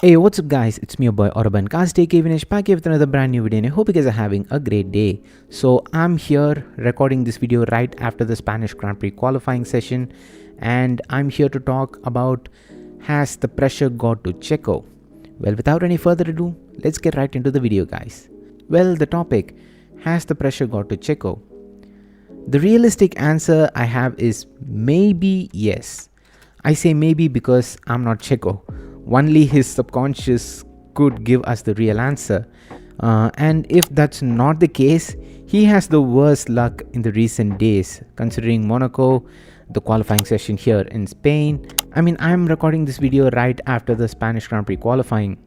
Hey, what's up guys, it's me your boy Orban Kastake Vinesh back here with another brand new video and I hope you guys are having a great day. So I'm here recording this video right after the Spanish Grand Prix qualifying session and I'm here to talk about, has the pressure got to Checo? Well, without any further ado, let's get right into the video guys. Well, the topic, has the pressure got to Checo? The realistic answer I have is maybe yes. I say maybe because I'm not Checo. Only his subconscious could give us the real answer. And if that's not the case, he has the worst luck in the recent days, considering Monaco, the qualifying session here in Spain. I mean, I'm recording this video right after the Spanish Grand Prix qualifying.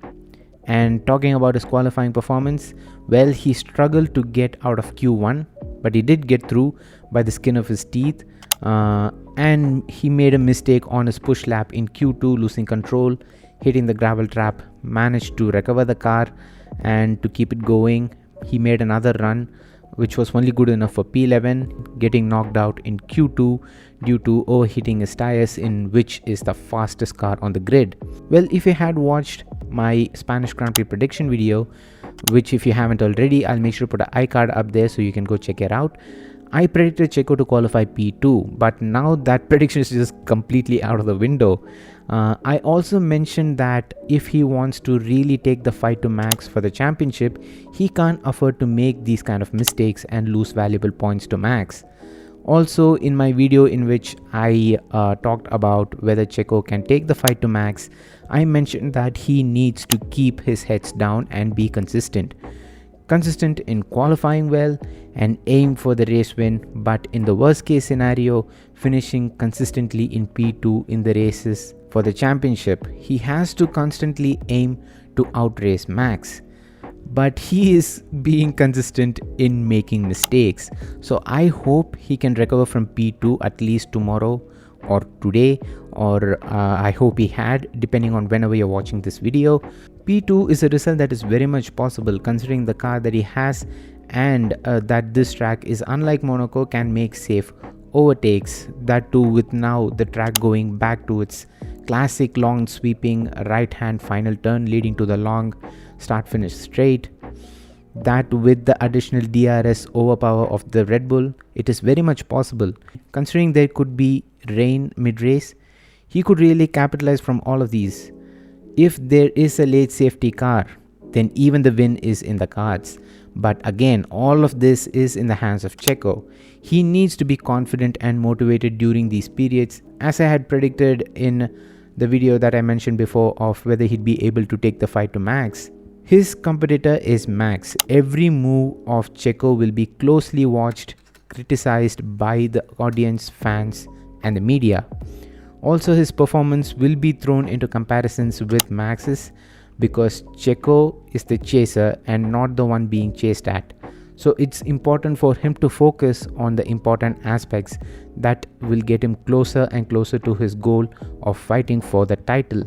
And talking about his qualifying performance, well, he struggled to get out of Q1, but he did get through by the skin of his teeth. And he made a mistake on his push lap in Q2, losing control, hitting the gravel trap, managed to recover the car and to keep it going. He made another run which was only good enough for P11, getting knocked out in Q2 due to overheating his tires, in which is the fastest car on the grid. Well, if you had watched my Spanish Grand Prix prediction video, which if you haven't already, I'll make sure to put an iCard up there so you can go check it out. I predicted Checo to qualify P2, but now that prediction is just completely out of the window. I also mentioned that if he wants to really take the fight to Max for the championship, he can't afford to make these kind of mistakes and lose valuable points to Max. Also, in my video in which I talked about whether Checo can take the fight to Max, I mentioned that he needs to keep his heads down and be consistent. Consistent in qualifying well and aim for the race win, but in the worst case scenario, finishing consistently in P2 in the races for the championship. He has to constantly aim to outrace Max, but he is being consistent in making mistakes. So I hope he can recover from P2 at least tomorrow or today, or I hope he had, depending on whenever you're watching this video. P2 is a result that is very much possible considering the car that he has, and that this track is unlike Monaco, can make safe overtakes, that too with now the track going back to its classic long sweeping right hand final turn leading to the long start finish straight. That with the additional DRS overpower of the Red Bull, it is very much possible. Considering there could be rain mid-race, he could really capitalize from all of these. If there is a late safety car, then even the win is in the cards. But again, all of this is in the hands of Checo. He needs to be confident and motivated during these periods, as I had predicted in the video that I mentioned before of whether he'd be able to take the fight to Max. His competitor is Max. Every move of Checo will be closely watched, criticized by the audience, fans and the media. Also, his performance will be thrown into comparisons with Max's, because Checo is the chaser and not the one being chased at. So it's important for him to focus on the important aspects that will get him closer and closer to his goal of fighting for the title,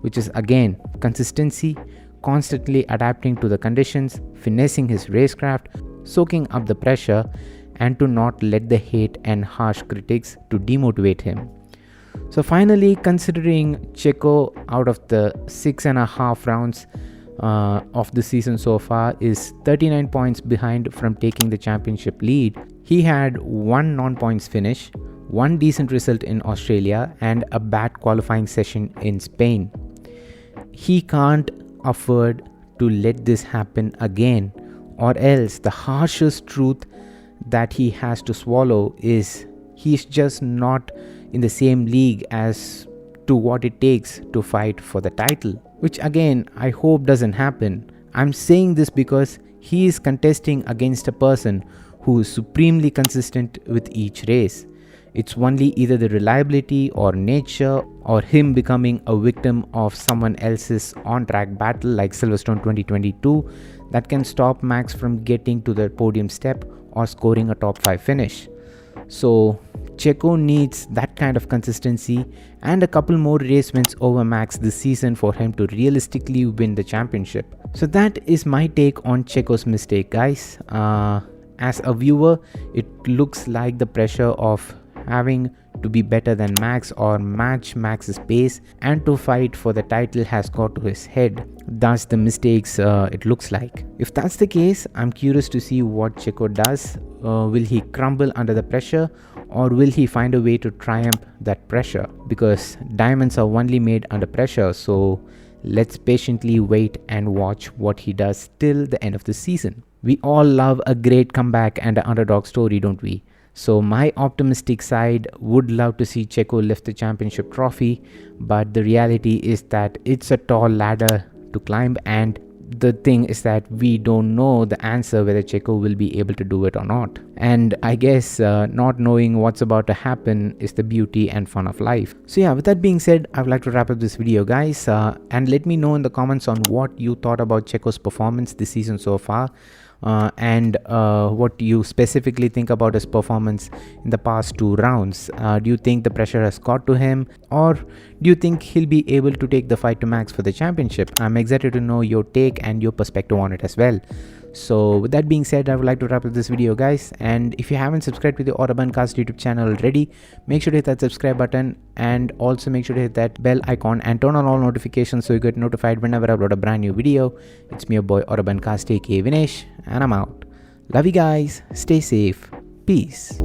which is again consistency, constantly adapting to the conditions, finessing his racecraft, soaking up the pressure, and to not let the hate and harsh critics to demotivate him. So finally, considering Checo out of the 6.5 rounds of the season so far is 39 points behind from taking the championship lead. He had one non-points finish, one decent result in Australia and a bad qualifying session in Spain. He can't afford to let this happen again, or else the harshest truth that he has to swallow is he's just not in the same league as to what it takes to fight for the title, which again I hope doesn't happen. I'm saying this because he is contesting against a person who is supremely consistent with each race. It's only either the reliability or nature or him becoming a victim of someone else's on-track battle like Silverstone 2022 that can stop Max from getting to the podium step or scoring a top 5 finish. So Checo needs that kind of consistency and a couple more race wins over Max this season for him to realistically win the championship. So that is my take on Checo's mistake, guys. As a viewer, it looks like the pressure of having to be better than Max or match Max's pace and to fight for the title has got to his head. That's the mistakes it looks like. If that's the case, I'm curious to see what Checo does. Will he crumble under the pressure, or will he find a way to triumph that pressure? Because diamonds are only made under pressure, so let's patiently wait and watch what he does till the end of the season. We all love a great comeback and an underdog story, don't we? So my optimistic side would love to see Checo lift the championship trophy, but the reality is that it's a tall ladder to climb, and the thing is that we don't know the answer whether Checo will be able to do it or not. And I guess not knowing what's about to happen is the beauty and fun of life. So yeah, with that being said, I would like to wrap up this video, guys, and let me know in the comments on what you thought about Checo's performance this season so far. And what you specifically think about his performance in the past 2 rounds. Do you think the pressure has got to him, or do you think he'll be able to take the fight to Max for the championship? I'm excited to know your take and your perspective on it as well. So with that being said, I would like to wrap up this video, guys, and if you haven't subscribed to the Autobahncast YouTube channel already, make sure to hit that subscribe button and also make sure to hit that bell icon and turn on all notifications so you get notified whenever I upload a brand new video. It's me, your boy Autobahncast aka Vinesh, and I'm out. Love you guys, stay safe, peace.